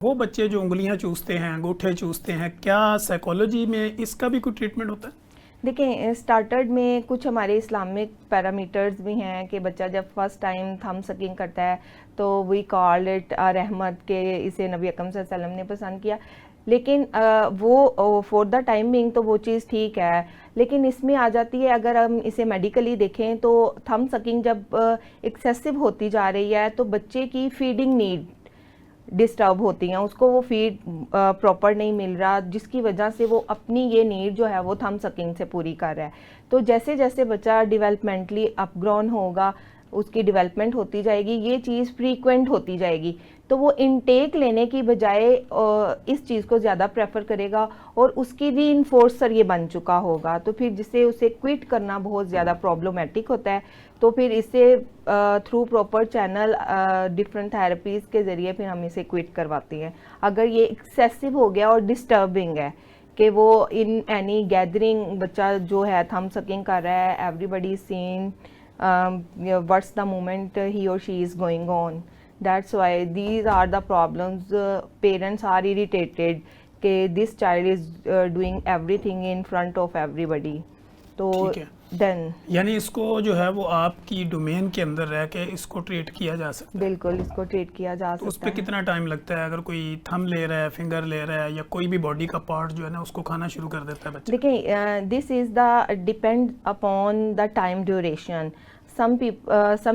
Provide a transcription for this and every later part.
वो बच्चे जो उंगलियां चूसते हैं, अंगूठे चूसते हैं, क्या साइकोलॉजी में इसका भी कोई ट्रीटमेंट होता है? देखें, स्टार्टर्ड में कुछ हमारे इस्लामिक पैरामीटर्स भी हैं कि बच्चा जब फर्स्ट टाइम थंब सकिंग करता है तो वी कॉल इट रहमत के, इसे नबी अकरम सल्लल्लाहु अलैहि वसल्लम ने पसंद किया। लेकिन वो फॉर द टाइम बिंग तो वो चीज़ ठीक है, लेकिन इसमें आ जाती है, अगर हम इसे मेडिकली देखें तो थंब सकिंग जब एक्सेसिव होती जा रही है तो बच्चे की फीडिंग नीड डिस्टर्ब होती हैं, उसको वो फीड प्रॉपर नहीं मिल रहा, जिसकी वजह से वो अपनी ये नीड जो है वो थंब सकिंग से पूरी कर रहा है। तो जैसे जैसे बच्चा डेवलपमेंटली अपग्रोन होगा, उसकी डेवलपमेंट होती जाएगी, ये चीज़ फ्रीक्वेंट होती जाएगी, तो वो इनटेक लेने की बजाय इस चीज़ को ज़्यादा प्रेफर करेगा और उसकी री इन्फोर्सर ये बन चुका होगा, तो फिर जिससे उसे क्विट करना बहुत ज़्यादा प्रॉब्लमेटिक होता है। तो फिर इससे through proper channel different therapies के ज़रिए फिर हम इसे क्विट करवाते हैं। अगर ये एक्सेसिव हो गया और डिस्टर्बिंग है कि वो इन एनी गैदरिंग बच्चा जो है थंब सकिंग कर रहा है, everybody seen what's the moment he or she is going on. That's why these are the problems. Parents are irritated कि this child is doing everything in front of everybody. तो ठीक है, then यानी इसको जो है वो आपकी डोमेन के अंदर रह के इसको ट्रीट किया जा सकता है। बिल्कुल इसको ट्रीट किया जा तो उस सकता पर है। कितना टाइम लगता है? अगर कोई थंब ले रहा है, फिंगर ले रहा है, या कोई भी बॉडी का पार्ट जो है ना उसको खाना शुरू कर देता है बच्चा? देखिए, this is the depend upon the time duration. some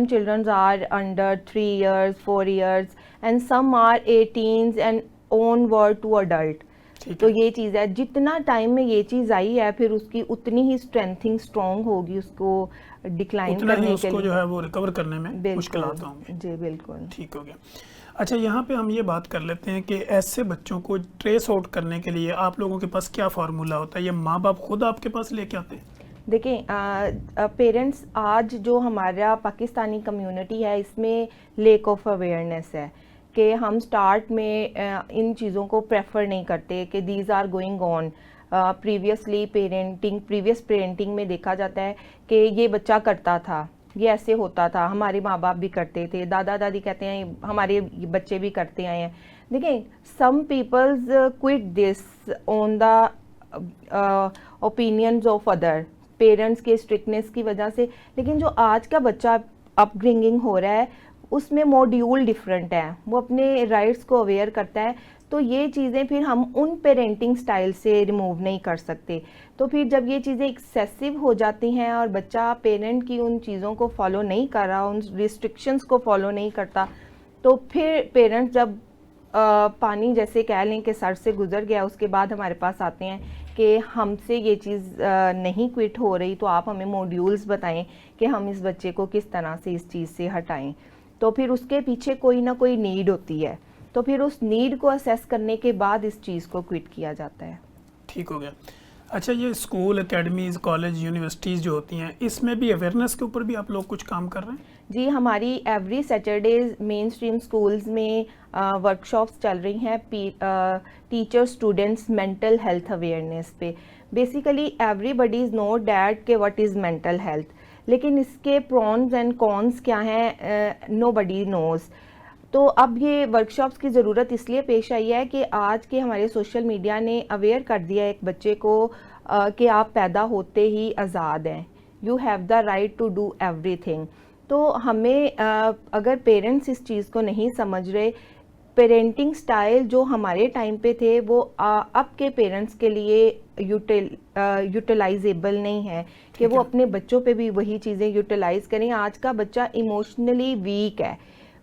children are under 3 years 4 years and some are 18s and onward to adult. ठीक तो है, ये चीज़ है, जितना टाइम में ये चीज़ आई है फिर उसकी उतनी ही स्ट्रेंथिंग स्ट्रॉन्ग होगी उसको डिक्लाइन उतना ही करने के उसको लिए। जो है वो रिकवर करने में मुश्किल बिल्कुल होंगे। जी, बिल्कुल। ठीक हो गया। अच्छा, यहाँ पे हम ये बात कर लेते हैं कि ऐसे बच्चों को ट्रेस आउट करने के लिए आप लोगों के पास क्या फार्मूला होता है? ये माँ बाप खुद आपके पास लेके आते हैं? देखें, पेरेंट्स आज जो हमारा पाकिस्तानी कम्युनिटी है इसमें लेक ऑफ अवेयरनेस है कि हम स्टार्ट में इन चीज़ों को प्रेफर नहीं करते कि these are going on. Previous parenting में देखा जाता है कि ये बच्चा करता था, ये ऐसे होता था, हमारे माँ बाप भी करते थे, दादा दादी कहते हैं हमारे बच्चे भी करते आए हैं। देखें, some peoples quit this on the opinions of other, parents के स्ट्रिक्टनेस की वजह से। लेकिन जो आज का बच्चा अपब्रिंगिंग हो रहा है उसमें मॉड्यूल डिफरेंट है, वो अपने राइट्स को अवेयर करता है, तो ये चीज़ें फिर हम उन पेरेंटिंग स्टाइल से रिमूव नहीं कर सकते। तो फिर जब ये चीज़ें एक्सेसिव हो जाती हैं और बच्चा पेरेंट की उन चीज़ों को फॉलो नहीं कर रहा, उन रिस्ट्रिक्शंस को फॉलो नहीं करता, तो फिर पेरेंट्स जब पानी जैसे कह लें कि सर से गुजर गया, उसके बाद हमारे पास आते हैं कि हमसे ये चीज़ नहीं क्विट हो रही, तो आप हमें मॉड्यूल्स बताएं कि हम इस बच्चे को किस तरह से इस चीज़ से हटाएं। तो फिर उसके पीछे कोई ना कोई नीड होती है, तो फिर उस नीड को असेस करने के बाद इस चीज़ को क्विट किया जाता है। ठीक हो गया। अच्छा, ये स्कूल, एकेडमीज़, कॉलेज, यूनिवर्सिटीज़ जो होती हैं, इसमें भी अवेयरनेस के ऊपर भी आप लोग कुछ काम कर रहे हैं? जी, हमारी every Saturday mainstream schools में वर्कशॉप्स चल रही हैं teacher students mental health awareness पे। Basically everybody is know that के व्हाट इज़ मेंटल हेल्थ, लेकिन इसके प्रॉन्स एंड कॉन्स क्या हैं नोबडी नोज़। तो अब ये वर्कशॉप्स की ज़रूरत इसलिए पेश आई है कि आज के हमारे सोशल मीडिया ने अवेयर कर दिया एक बच्चे को कि आप पैदा होते ही आज़ाद हैं, you have the right to do everything. तो हमें अगर पेरेंट्स इस चीज़ को नहीं समझ रहे, पेरेंटिंग स्टाइल जो हमारे टाइम पे थे वो अब के पेरेंट्स के लिए यूटिलाइजेबल नहीं है कि वो अपने बच्चों पे भी वही चीज़ें यूटिलाइज करें। आज का बच्चा इमोशनली वीक है।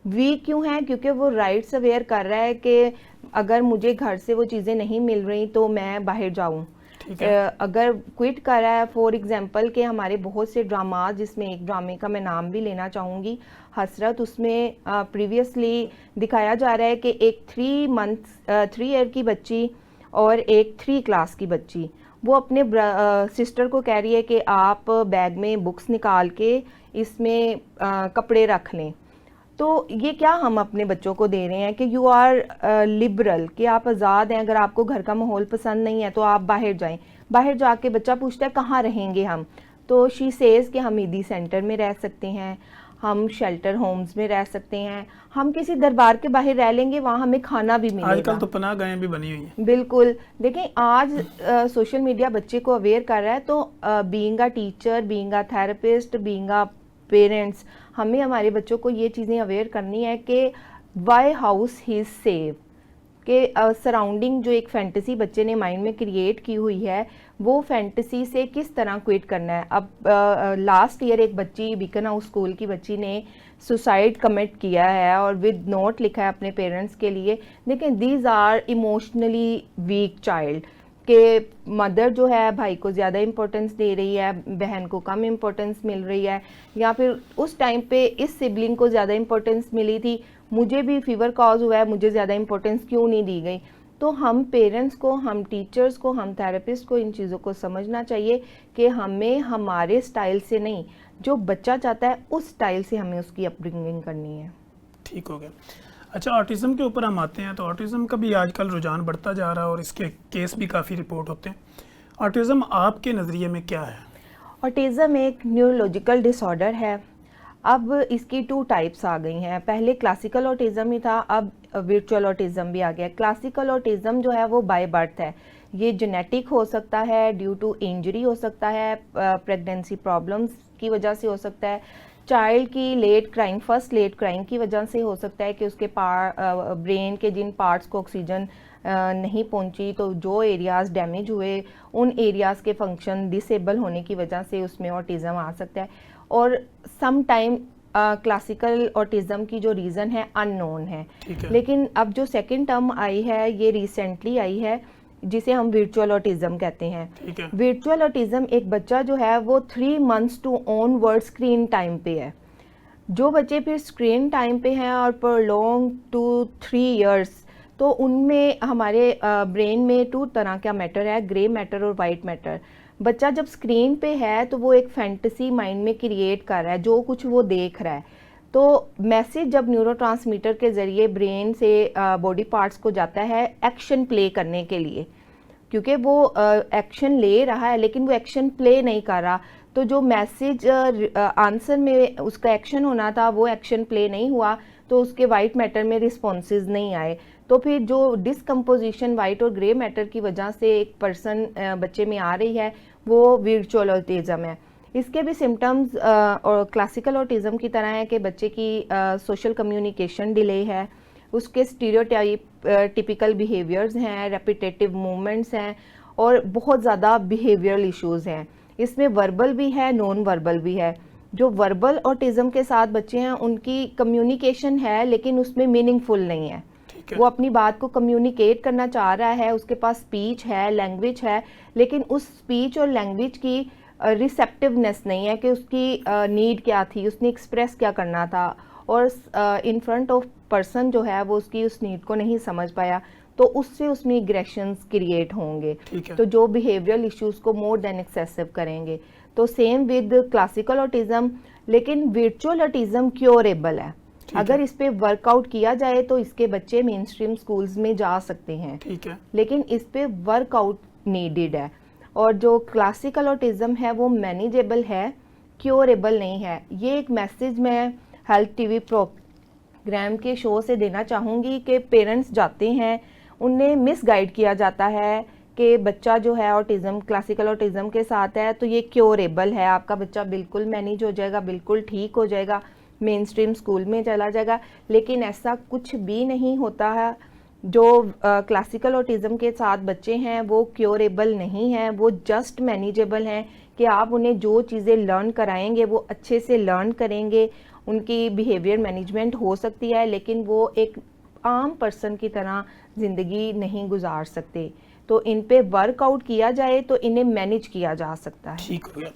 वीक क्यों है? क्योंकि वो राइट्स अवेयर कर रहा है कि अगर मुझे घर से वो चीज़ें नहीं मिल रही तो मैं बाहर जाऊँ। अगर क्विट कर रहा है, फॉर एग्जांपल कि हमारे बहुत से ड्रामाज, जिसमें एक ड्रामे का मैं नाम भी लेना चाहूँगी, हसरत, उसमें प्रीवियसली दिखाया जा रहा है कि एक 3 ईयर की बच्ची और एक 3 क्लास की बच्ची, वो अपने सिस्टर को कह रही है कि आप बैग में बुक्स निकाल के इसमें कपड़े रख लें। तो ये क्या हम अपने बच्चों को दे रहे हैं कि यू आर लिबरल, कि आप आज़ाद हैं, अगर आपको घर का माहौल पसंद नहीं है तो आप बाहर जाएं। बाहर जाके बच्चा पूछता है कहाँ रहेंगे हम, तो शी सेज़ कि हम ईदी सेंटर में रह सकते हैं, हम शेल्टर होम्स में रह सकते हैं, हम किसी दरबार के बाहर रह लेंगे, वहाँ हमें खाना भी मिलेगा। आजकल तो पनाह गाहें भी बनी हुई हैं। बिल्कुल। देखें आज सोशल मीडिया बच्चे को अवेयर कर रहा है, तो being a teacher, being a therapist, being a parents, हमें हमारे बच्चों को ये चीज़ें अवेयर करनी है कि why house he is safe, के सराउंडिंग जो एक फैंटेसी बच्चे ने माइंड में क्रिएट की हुई है, वो फैंटेसी से किस तरह क्विट करना है। अब लास्ट ईयर एक बच्ची, बीकन हाउस स्कूल की बच्ची ने सुसाइड कमिट किया है और विद नोट लिखा है अपने पेरेंट्स के लिए। देखें, these are emotionally weak child, कि मदर जो है भाई को ज़्यादा इम्पोर्टेंस दे रही है, बहन को कम इम्पोर्टेंस मिल रही है, या फिर उस टाइम पे इस सिबलिंग को ज़्यादा इम्पोर्टेंस मिली थी, मुझे भी फीवर कॉज हुआ है, मुझे ज़्यादा इम्पोर्टेंस क्यों नहीं दी गई। तो हम पेरेंट्स को, हम टीचर्स को, हम थेरेपिस्ट को इन चीज़ों को समझना चाहिए कि हमें हमारे स्टाइल से नहीं, जो बच्चा चाहता है उस स्टाइल से हमें उसकी अपब्रिंगिंग करनी है। ठीक हो गया। अच्छा, ऑटिज़म के ऊपर हम आते हैं, तो ऑटिज़म का भी आजकल रुझान बढ़ता जा रहा है और इसके केस भी काफ़ी रिपोर्ट होते हैं। ऑटिज़म आपके नज़रिए में क्या है? ऑटिज़म एक न्यूरोलॉजिकल डिसऑर्डर है। अब इसकी 2 टाइप्स आ गई हैं। पहले क्लासिकल ऑटिज़म ही था, अब वर्चुअल ऑटिज़म भी आ गया। क्लासिकल ऑटिज़म जो है वो बाय बर्थ है, ये जेनेटिक हो सकता है, ड्यू टू इंजरी हो सकता है, प्रेगनेंसी प्रॉब्लम्स की वजह से हो सकता है, चाइल्ड की late crying, first late crying की वजह से हो सकता है कि उसके ब्रेन के जिन पार्ट्स को ऑक्सीजन नहीं पहुंची, तो जो एरियाज़ डैमेज हुए उन एरियाज़ के फंक्शन डिसेबल होने की वजह से उसमें ऑटिज़म आ सकता है। और सम टाइम क्लासिकल ऑटिज़म की जो रीज़न है अननोन है। लेकिन अब जो सेकंड टर्म आई है, ये रिसेंटली आई है, जिसे हम वर्चुअल ऑटिज़म कहते हैं। वर्चुअल ऑटिज़म एक बच्चा जो है वो 3 months to onward screen time पे है। जो बच्चे फिर स्क्रीन टाइम पे हैं और प्रोलॉन्ग टू 3 इयर्स, तो उनमें हमारे ब्रेन में 2 तरह का मैटर है, ग्रे मैटर और वाइट मैटर। बच्चा जब स्क्रीन पे है तो वो एक फैंटेसी माइंड में क्रिएट कर रहा है, जो कुछ वो देख रहा है। तो मैसेज जब न्यूरोट्रांसमीटर के ज़रिए ब्रेन से बॉडी पार्ट्स को जाता है एक्शन प्ले करने के लिए, क्योंकि वो एक्शन ले रहा है लेकिन वो एक्शन प्ले नहीं कर रहा, तो जो मैसेज आंसर में उसका एक्शन होना था वो एक्शन प्ले नहीं हुआ, तो उसके वाइट मैटर में रिस्पॉन्सेज नहीं आए। तो फिर जो डिस्कम्पोजिशन वाइट और ग्रे मैटर की वजह से एक पर्सन बच्चे में आ रही है, वो वर्चुअल ऑटिज़म है। इसके भी सिम्टम्स और क्लासिकल ऑटिज़म की तरह है कि बच्चे की सोशल कम्युनिकेशन डिले है, उसके स्टीरियोटाइप टिपिकल बिहेवियर्स हैं, रेपिटेटिव मूवमेंट्स हैं और बहुत ज़्यादा बिहेवियरल इश्यूज़ हैं। इसमें वर्बल भी है, नॉन वर्बल भी है। जो वर्बल ऑटिज़म के साथ बच्चे हैं उनकी कम्युनिकेशन है लेकिन उसमें मीनिंगफुल नहीं है। वो अपनी बात को कम्युनिकेट करना चाह रहा है, उसके पास स्पीच है, लैंग्वेज है, लेकिन उस स्पीच और लैंग्वेज की रिसेप्टिवनेस नहीं है कि उसकी नीड क्या थी, उसने एक्सप्रेस क्या करना था, और इन फ्रंट ऑफ पर्सन जो है वो उसकी उस नीड को नहीं समझ पाया, तो उससे उसमें एग्रेशंस क्रिएट होंगे, तो जो बिहेवियरल इश्यूज को मोर देन एक्सेसिव करेंगे। तो सेम विद क्लासिकल ऑटिज़म, लेकिन वर्चुअल ऑटिज़म क्योरेबल है। अगर इस पे वर्कआउट किया जाए तो इसके बच्चे मेन स्ट्रीम स्कूल्स में जा सकते हैं, ठीक है, लेकिन इस पे वर्कआउट नीडेड है। और जो क्लासिकल ऑटिज़म है वो मैनेजेबल है, क्योरेबल नहीं है। ये एक मैसेज मैं हेल्थ टीवी प्रोग्राम के शो से देना चाहूँगी कि पेरेंट्स जाते हैं, उन्हें मिसगाइड किया जाता है कि बच्चा जो है ऑटिज़म, क्लासिकल ऑटिज़म के साथ है तो ये क्योरेबल है, आपका बच्चा बिल्कुल मैनेज हो जाएगा, बिल्कुल ठीक हो जाएगा, मेन स्ट्रीम स्कूल में चला जाएगा। लेकिन ऐसा कुछ भी नहीं होता है। जो क्लासिकल ऑटिज़म के साथ बच्चे हैं वो क्योरेबल नहीं है, वो जस्ट मैनेजेबल हैं कि आप उन्हें जो चीज़ें लर्न कराएंगे वो अच्छे से लर्न करेंगे, उनकी बिहेवियर मैनेजमेंट हो सकती है, लेकिन वो एक आम पर्सन की तरह ज़िंदगी नहीं गुजार सकते। तो इन पे वर्कआउट किया जाए तो इन्हें मैनेज किया जा सकता है। ठीक हो गया।